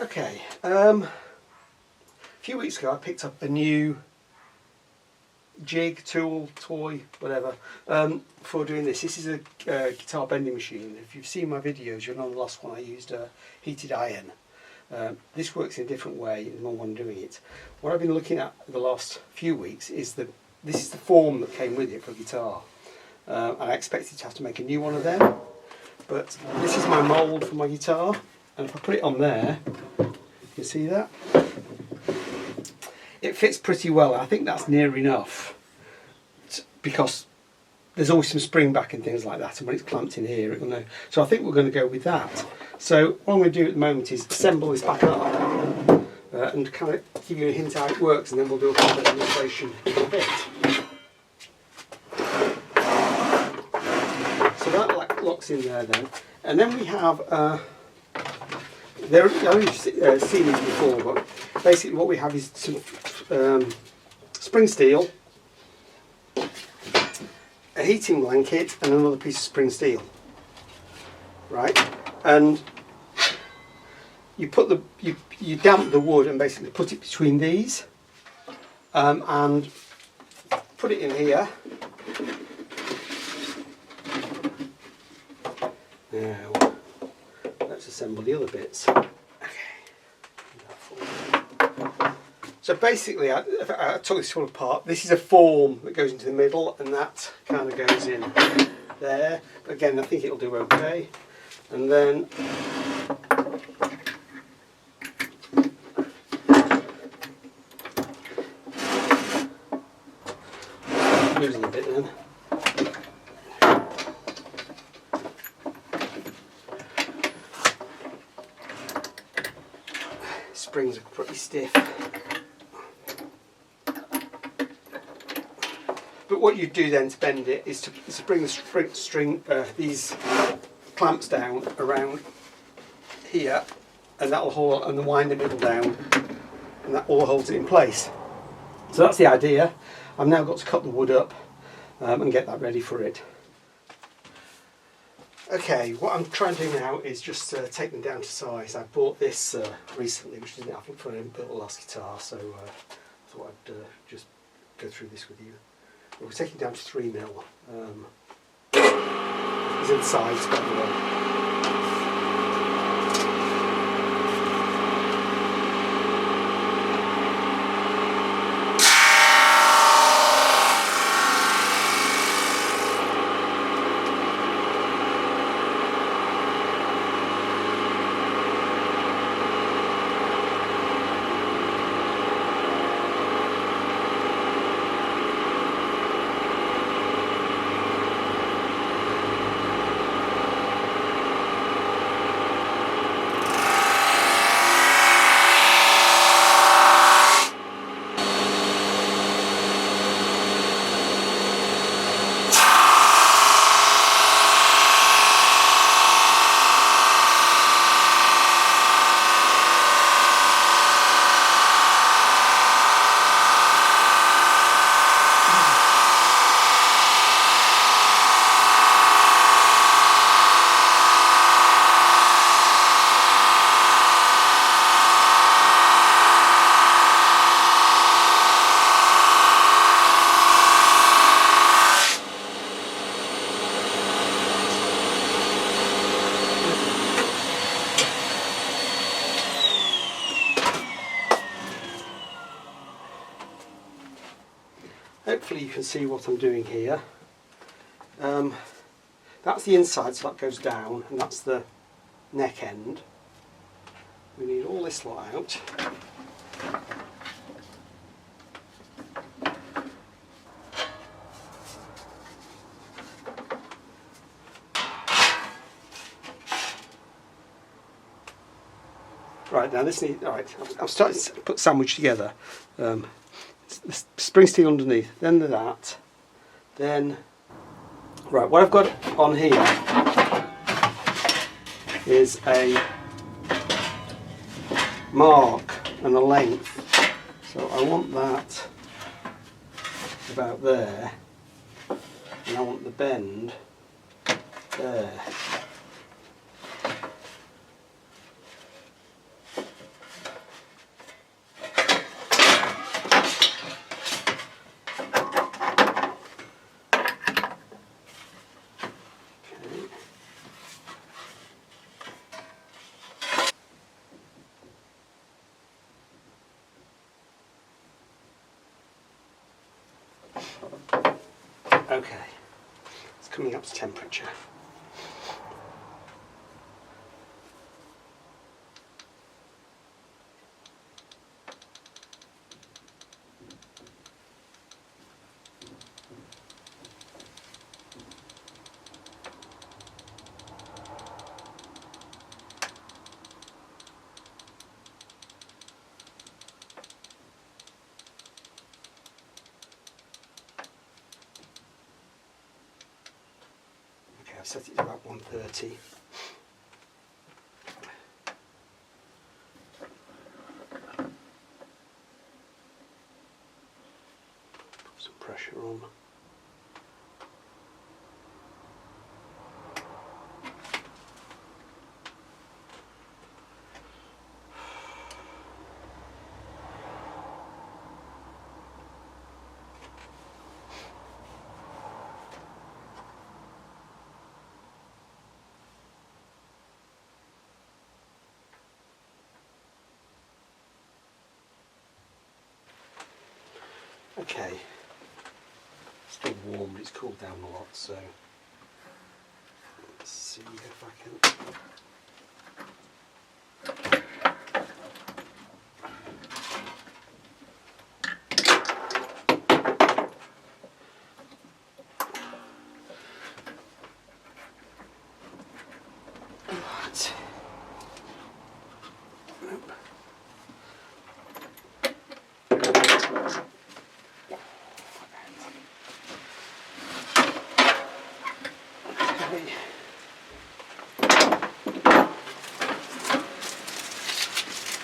Okay, a few weeks ago I picked up a new jig, tool, toy, whatever, for doing this. This is a guitar bending machine. If you've seen my videos, you'll know the last one I used heated iron. This works in a different way than the one I'm doing it. What I've been looking at the last few weeks is this is the form that came with it for guitar. And I expected to have to make a new one of them, but this is my mould for my guitar, and if I put it on there, you can see that? It fits pretty well. I think that's near enough, because there's always some spring back and things like that, and when it's clamped in here it will know. So I think we're going to go with that. So what I'm going to do at the moment is assemble this back up and kind of give you a hint how it works, and then we'll do a proper demonstration in a bit. So that locks in there then, and then we have I've only seen these before, but basically what we have is some spring steel, a heating blanket, and another piece of spring steel. Right, and you put you damp the wood and basically put it between these, and put it in here. Now let's assemble the other bits. So basically, I took this all apart. This is a form that goes into the middle, and that kind of goes in there. Again, I think it'll do okay. And then losing a bit then. Springs are pretty stiff. But what you do then to bend it is to bring the these clamps down around here, and that will hold, and then wind the middle down, and that all holds it in place. So that's the idea. I've now got to cut the wood up and get that ready for it. Okay, what I'm trying to do now is just take them down to size. I bought this recently, which is enough for a built last guitar, so I thought I'd just go through this with you. We're taking down to 3mm. It's in size, by the way. Hopefully you can see what I'm doing here. That's the inside, so that goes down, and that's the neck end. We need all this lot out. Right, now this needs, alright, I'm starting to put the sandwich together. The spring steel underneath, then that, then, right, what I've got on here is a mark and a length, so I want that about there, and I want the bend there. Okay, it's coming up to temperature. Okay, I've set it to about 130. Put some pressure on. Okay, still warm, but it's cooled down a lot, so let's see if I can. Right. Nope. Okay.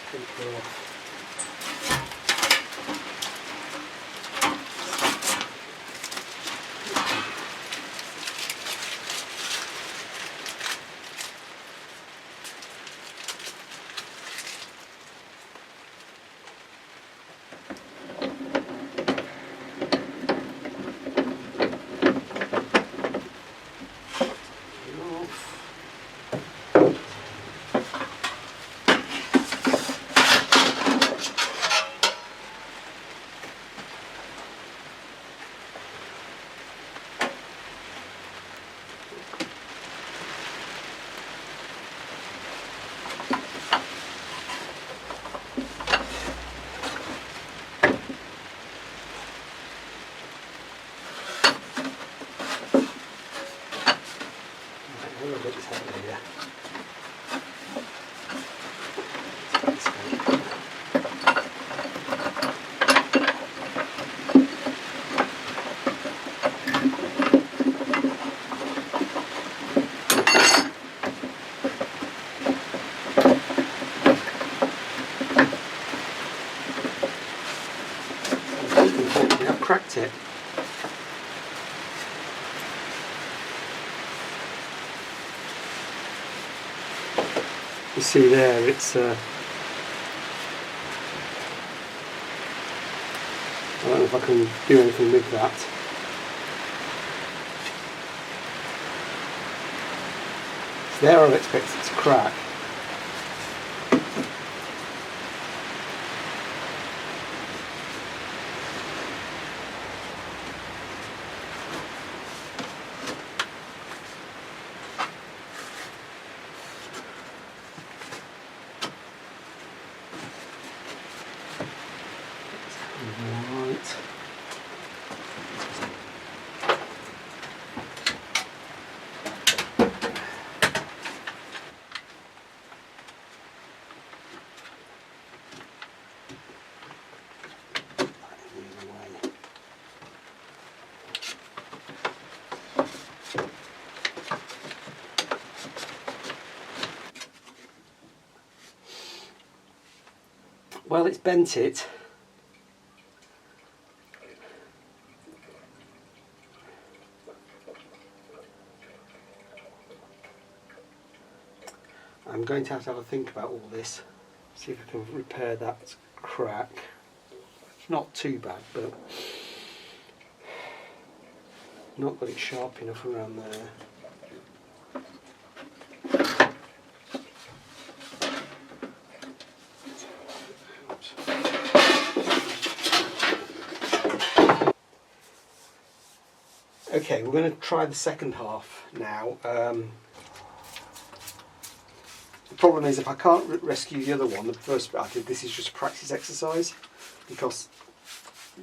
Paper off. I've cracked it. You see there, it's I don't know if I can do anything with that. So there I'd expect it to crack. Right. Well, it's bent it. I'm going to have a think about all this, see if I can repair that crack. It's not too bad, but not got it sharp enough around there. Okay, we're going to try the second half now. The problem is if I can't rescue the other one, the first bit I did, this is just a practice exercise, because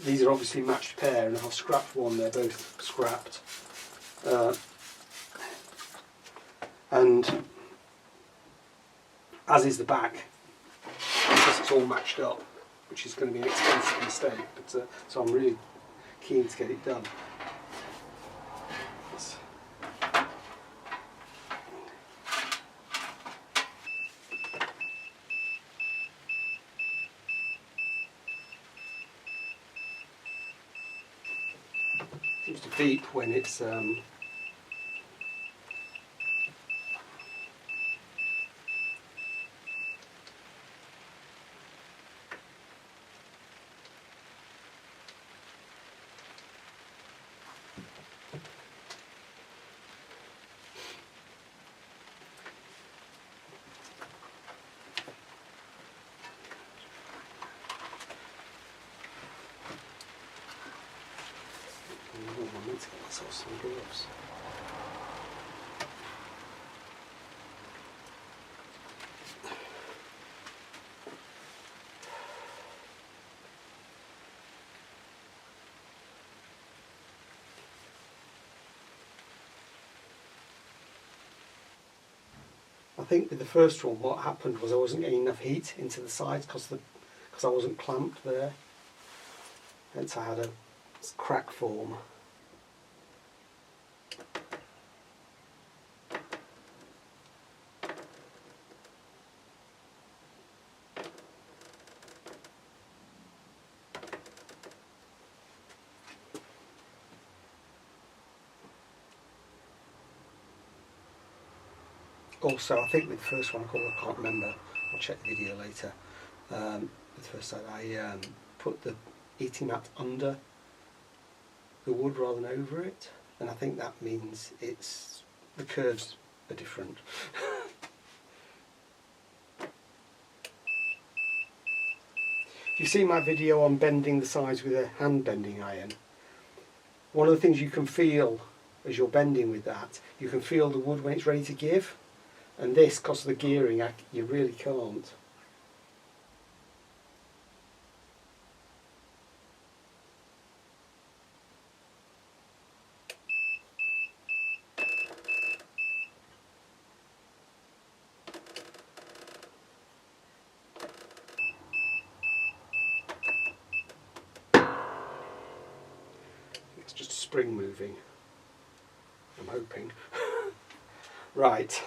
these are obviously matched pair, and if I've scrapped one, they're both scrapped. And as is the back, because it's all matched up, which is going to be an expensive mistake, but, so I'm really keen to get it done. Yes. Seems to beep when it's I need to get myself some gloves. I think with the first one, what happened was I wasn't getting enough heat into the sides because I wasn't clamped there. Hence I had a crack form. Also, I think with the first one, I can't remember, I'll check the video later. With the first side, I put the heating mat under the wood rather than over it, and I think that means the curves are different. If you've seen my video on bending the sides with a hand bending iron, one of the things you can feel as you're bending with that, you can feel the wood when it's ready to give. And this, because of the gearing, you really can't. It's just a spring moving, I'm hoping. Right.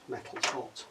Metal's hot.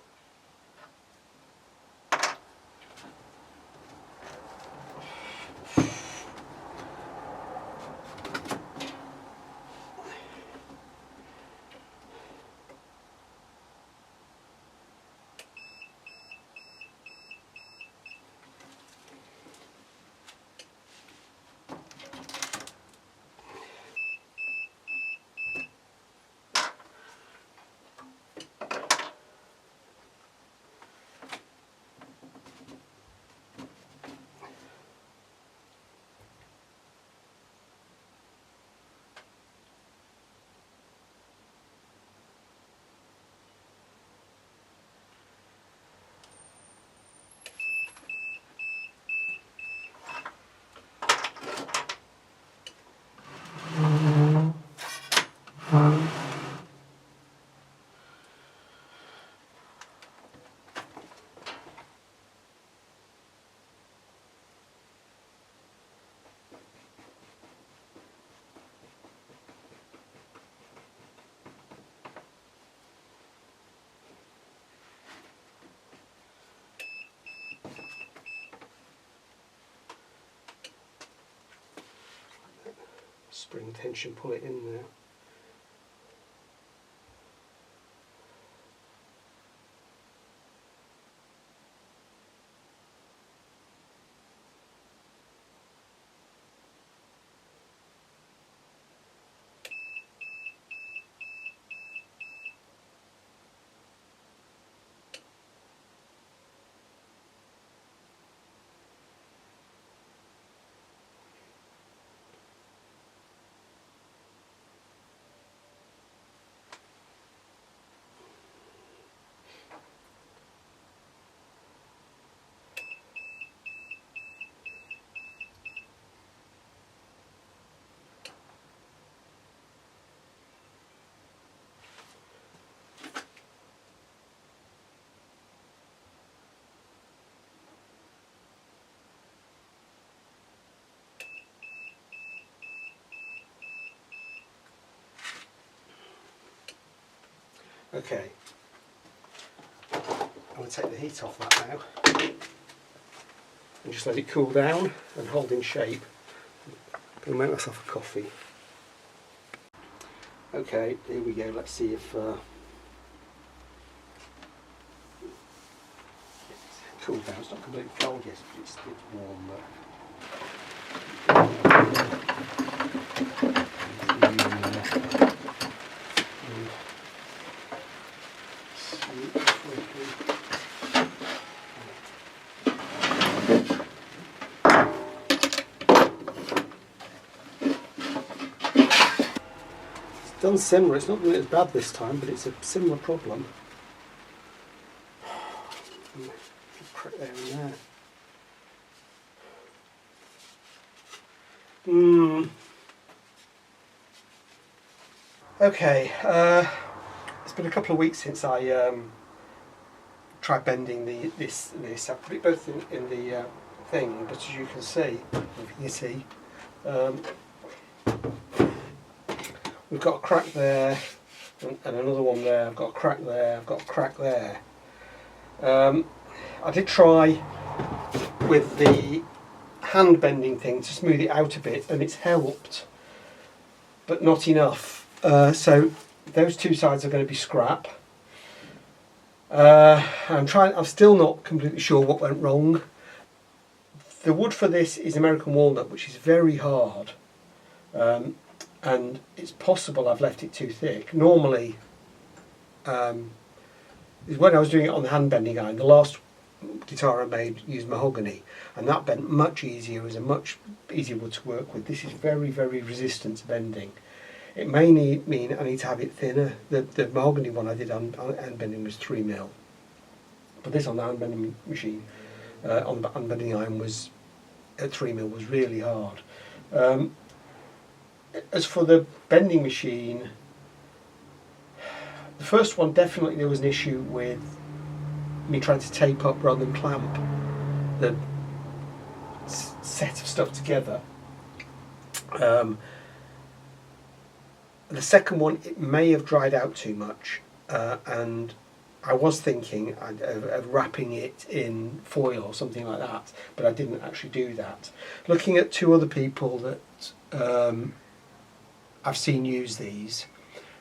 Spring tension, pull it in there. Okay, I'm going to take the heat off that now and just let it cool down and hold in shape. I'm going to make myself a coffee. Okay, here we go. Let's see if it's cooled down. It's not completely cold yet, but it's warm. It's done similar. It's not really as bad this time, but it's a similar problem. Crack there and there. Okay, it's been a couple of weeks since I tried bending this. I put it both in the thing, but as you can see, we've got a crack there and another one there. I've got a crack there. I've got a crack there. I did try with the hand bending thing to smooth it out a bit, and it's helped, but not enough. So those two sides are going to be scrap. I'm still not completely sure what went wrong. The wood for this is American walnut, which is very hard, and it's possible I've left it too thick. Normally, when I was doing it on the hand bending iron, the last guitar I made used mahogany, and that bent much easier. It was a much easier wood to work with. This is very, very resistant to bending. It may mean I need to have it thinner. The mahogany one I did on hand bending was 3mm, but this on the hand bending machine, on the hand bending iron, was at 3mm, was really hard. As for the bending machine, the first one, definitely there was an issue with me trying to tape up rather than clamp the set of stuff together. The second one, it may have dried out too much, and I was thinking of wrapping it in foil or something like that, but I didn't actually do that. Looking at two other people that I've seen use these,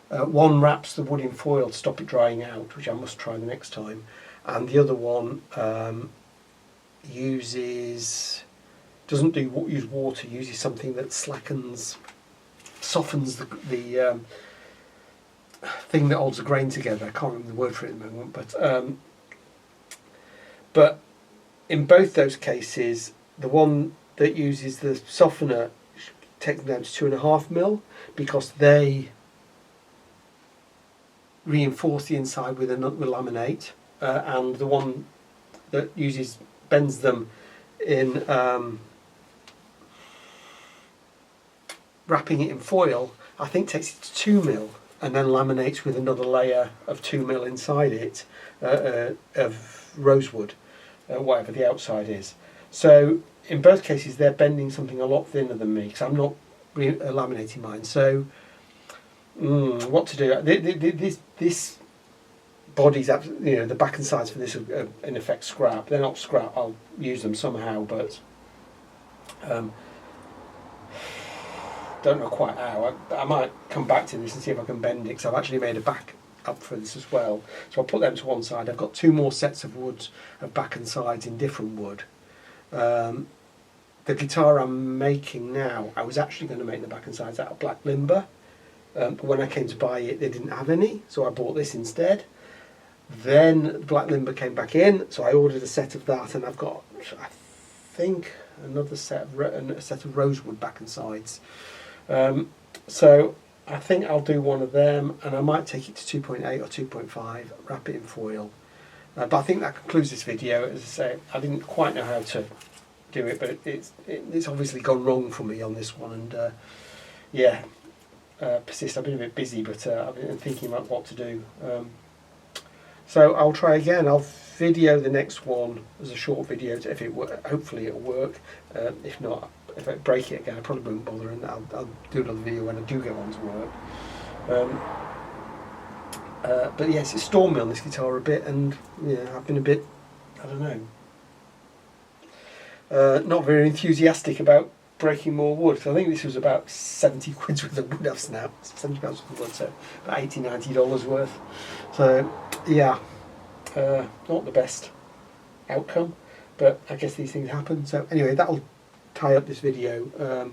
one wraps the wood in foil to stop it drying out, which I must try the next time, and the other one doesn't use water, uses something that softens the thing that holds the grain together. I can't remember the word for it at the moment, but in both those cases, the one that uses the softener takes them down to 2.5mm, because they reinforce the inside with laminate, and the one that bends them in wrapping it in foil, I think takes it to 2mm and then laminates with another layer of 2mm inside it of rosewood, whatever the outside is. So in both cases they're bending something a lot thinner than me, because I'm not laminating mine. So what to do? This body's, the back and sides for this are in effect scrap. They're not scrap. I'll use them somehow, but don't know quite how. I might come back to this and see if I can bend it, because I've actually made a back up for this as well. So I'll put them to one side. I've got two more sets of woods of back and sides in different wood. The guitar I'm making now, I was actually going to make the back and sides out of black limber, but when I came to buy it they didn't have any, so I bought this instead. Then black limber came back in, so I ordered a set of that, and I've got, I think, another set of rosewood back and sides. So I think I'll do one of them, and I might take it to 2.8 or 2.5, wrap it in foil. But I think that concludes this video. As I say, I didn't quite know how to do it, but it's obviously gone wrong for me on this one, and persist. I've been a bit busy, but I've been thinking about what to do. So I'll try again. I'll video the next one as a short video, if it hopefully it'll work. If not, if I break it again, I probably won't bother, and I'll do another video when I do go on to work. But yes, it's stormed me on this guitar a bit, and yeah, I've been a bit, I don't know, not very enthusiastic about breaking more wood. So I think this was about 70 quid's worth of wood I've snapped, 70 pounds worth of wood, so about $80–90 worth. So yeah, not the best outcome, but I guess these things happen. So anyway, that'll tie up this video.